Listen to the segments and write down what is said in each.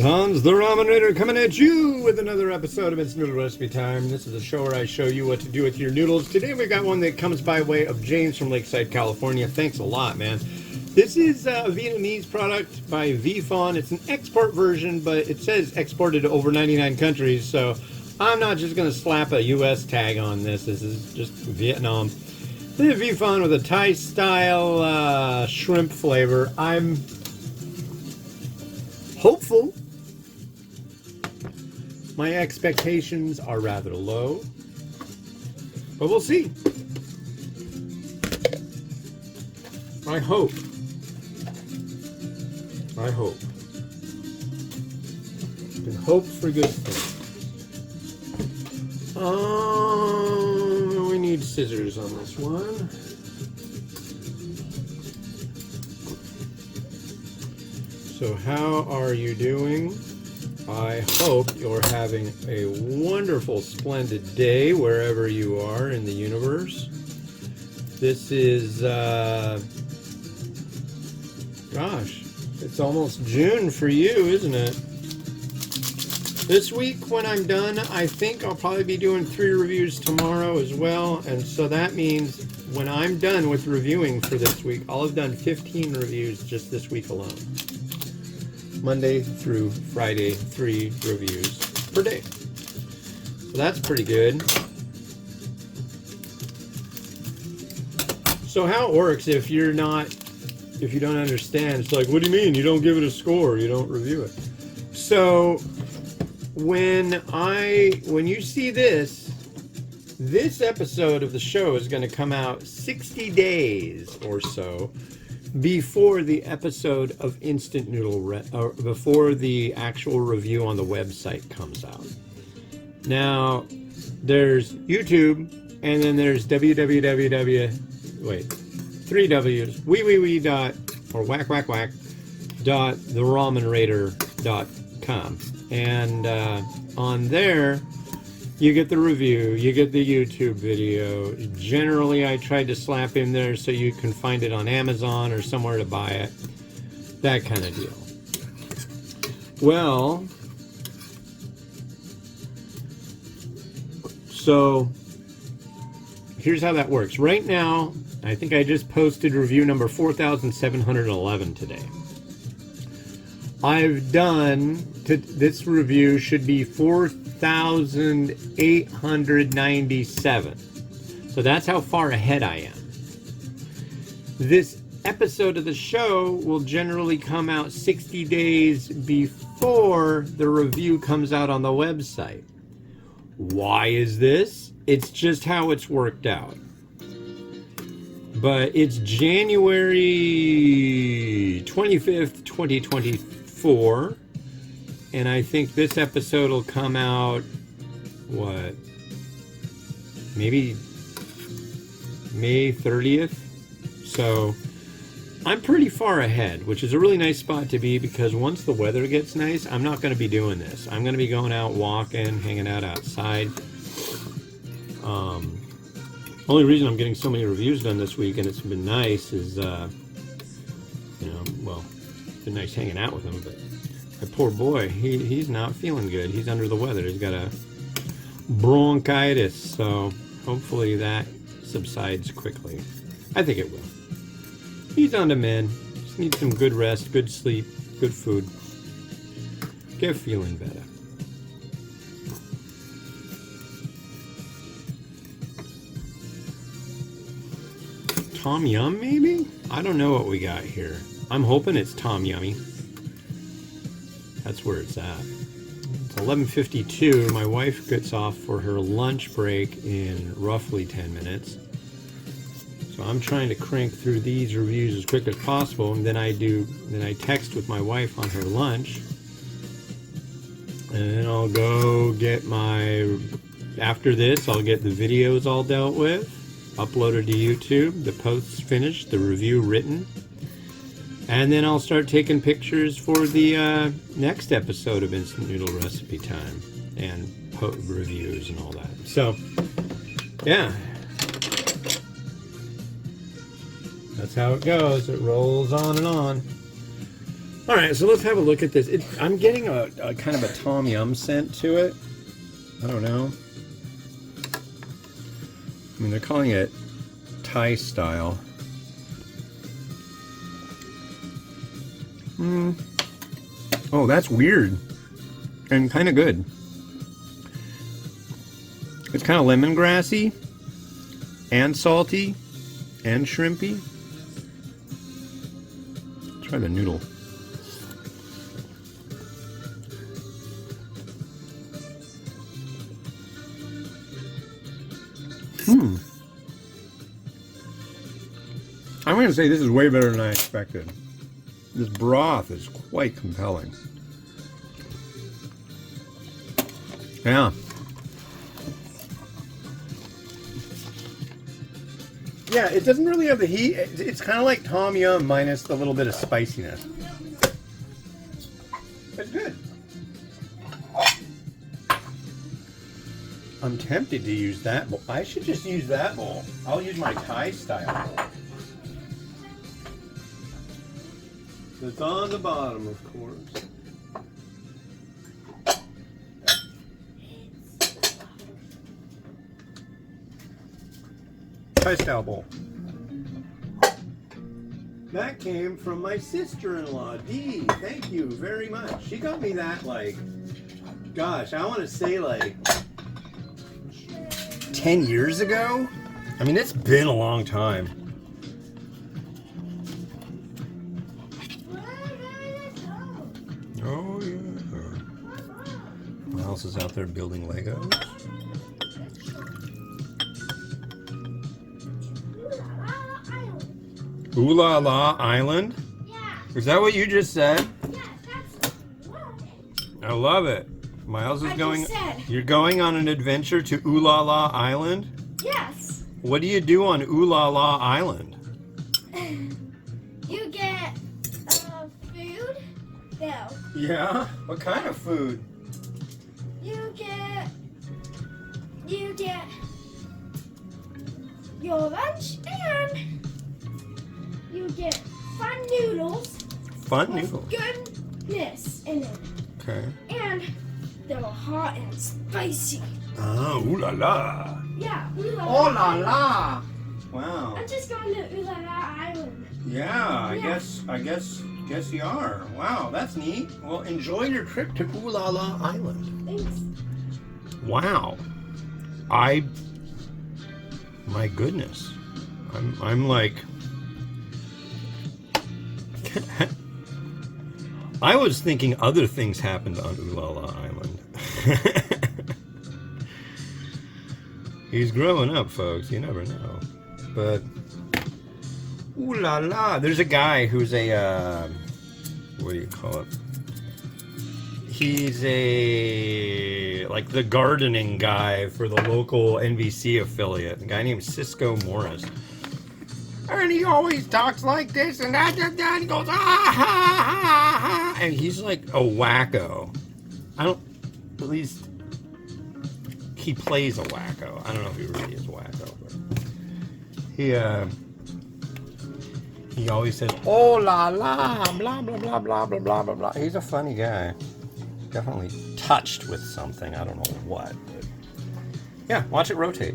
Hans the Ramen coming at you with another episode of It's Noodle Recipe Time. This is a show where I show you what to do with your noodles. Today we got one that comes by way of James from Lakeside, California. Thanks a lot, man. This is a Vietnamese product by Vifon. It's an export version, but it says exported to over 99 countries, so I'm not just going to slap a US tag on this. This is just Vietnam. This is Vifon with a Thai-style shrimp flavor. I'm hopeful. My expectations are rather low, but we'll see. I hope. And hope for good things. We need scissors on this one. So how are you doing? I hope you're having a wonderful, splendid day wherever you are in the universe. This is, gosh, it's almost June for you, isn't it? This week when I'm done, I think I'll probably be doing 3 reviews tomorrow as well. And so that means when I'm done with reviewing for this week, I'll have done 15 reviews just this week alone. Monday through Friday, 3 reviews per day. So that's pretty good. So how it works if you don't understand, it's like, what do you mean? You don't give it a score, you don't review it. So when you see this episode of the show is going to come out 60 days or so before the episode of Instant Noodle, or before the actual review on the website comes out. Now, there's YouTube, and then there's three W's, whack.theramenrater.com. And on there, you get the review, you get the YouTube video. Generally, I tried to slap in there so you can find it on Amazon or somewhere to buy it. That kind of deal. Well, so here's how that works. Right now, I think I just posted review number 4,711 today. I've done, this review should be 4,897. So that's how far ahead I am. This episode of the show will generally come out 60 days before the review comes out on the website. Why is this? It's just how it's worked out. But it's January 25th, 2024. And I think this episode will come out, what, maybe May 30th? So I'm pretty far ahead, which is a really nice spot to be, because once the weather gets nice, I'm not going to be doing this. I'm going to be going out walking, hanging out outside. Only reason I'm getting so many reviews done this week, and it's been nice, is, well, it's been nice hanging out with him, but my poor boy, he's not feeling good. He's under the weather. He's got a bronchitis, so hopefully that subsides quickly. I think it will. He's on the mend. Just needs some good rest, good sleep, good food. Get feeling better. Tom Yum, maybe? I don't know what we got here. I'm hoping it's Tom Yummy. That's where it's at. It's 11:52. My wife gets off for her lunch break in roughly 10 minutes. So I'm trying to crank through these reviews as quick as possible, and then I text with my wife on her lunch. And then I'll go get after this, I'll get the videos all dealt with, uploaded to YouTube, the posts finished, the review written. And then I'll start taking pictures for the next episode of Instant Noodle Recipe Time and reviews and all that. So, yeah. That's how it goes. It rolls on and on. All right, so let's have a look at this. I'm getting a kind of a tom yum scent to it. I don't know. I mean, they're calling it Thai style. Oh, that's weird and kind of good. It's kind of lemongrassy and salty and shrimpy. Try the noodle. I'm going to say this is way better than I expected. This broth is quite compelling. Yeah. Yeah, it doesn't really have the heat. It's kind of like tom yum minus the little bit of spiciness. It's good. I'm tempted to use that bowl. I should just use that bowl. I'll use my Thai style bowl. It's on the bottom, of course. Thai style bowl. That came from my sister-in-law, Dee. Thank you very much. She got me that, like, gosh, I want to say like 10 years ago? I mean, it's been a long time. Oh, yeah. Miles is out there building Legos. Ooh La La Island? Yeah. Is that what you just said? Yeah, that's I love it. Miles is I going. just said. You're going on an adventure to Ooh La La Island? Yes. What do you do on Ooh La La Island? You get food. No. Yeah? What kind of food? You get your lunch and you get fun noodles. Fun with noodles. goodness in it. Okay. And they're hot and spicy. Ah, Ooh La La. Yeah. Ooh la Oh La La. Wow. I'm just going to Ooh La La Island. Yeah, I Yeah. guess you are. Wow, that's neat. Well, enjoy your trip to Ooh La La Island. Thanks. Wow. My goodness. I'm like I was thinking other things happened on Ooh La La Island. He's growing up, folks. You never know. But ooh la la. There's a guy who's a what do you call it? He's like the gardening guy for the local NBC affiliate. A guy named Cisco Morris. And he always talks like this and that, and he goes, ah, ha, ha, ha. And he's like a wacko. At least he plays a wacko. I don't know if he really is a wacko, but he always says, oh la la, blah, blah, blah, blah, blah, blah, blah, blah. He's a funny guy. Definitely touched with something. I don't know what. But yeah, watch it rotate.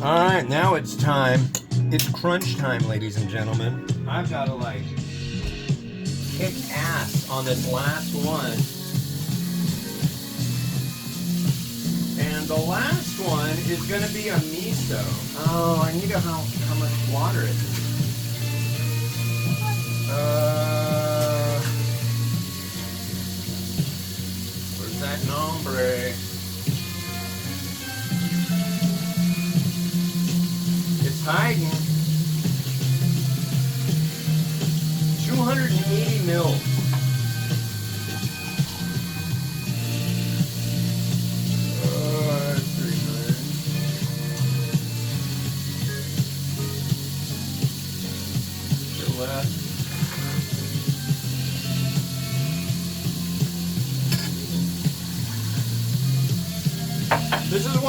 All right, now it's time. It's crunch time, ladies and gentlemen. I've got to like kick ass on this last one. And the last one is going to be a miso. Oh, I need to know how much water it is. Where's that nombre? Hiding 280 mils.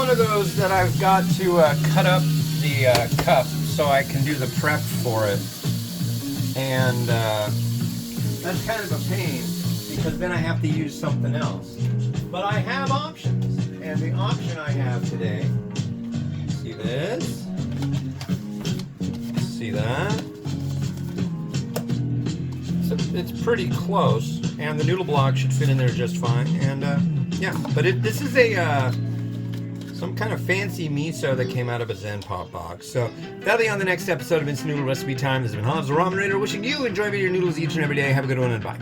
one of those that I've got to cut up the cup so I can do the prep for it. And that's kind of a pain because then I have to use something else. But I have options. And the option I have today, see this? See that? So it's pretty close, and the noodle block should fit in there just fine. And yeah, but this is a some kind of fancy miso that came out of a Zen Pop box. So that'll be on the next episode of Instant Noodle Recipe Time. This has been Hans, the Ramen Raider, wishing you enjoy your noodles each and every day. Have a good one and bye.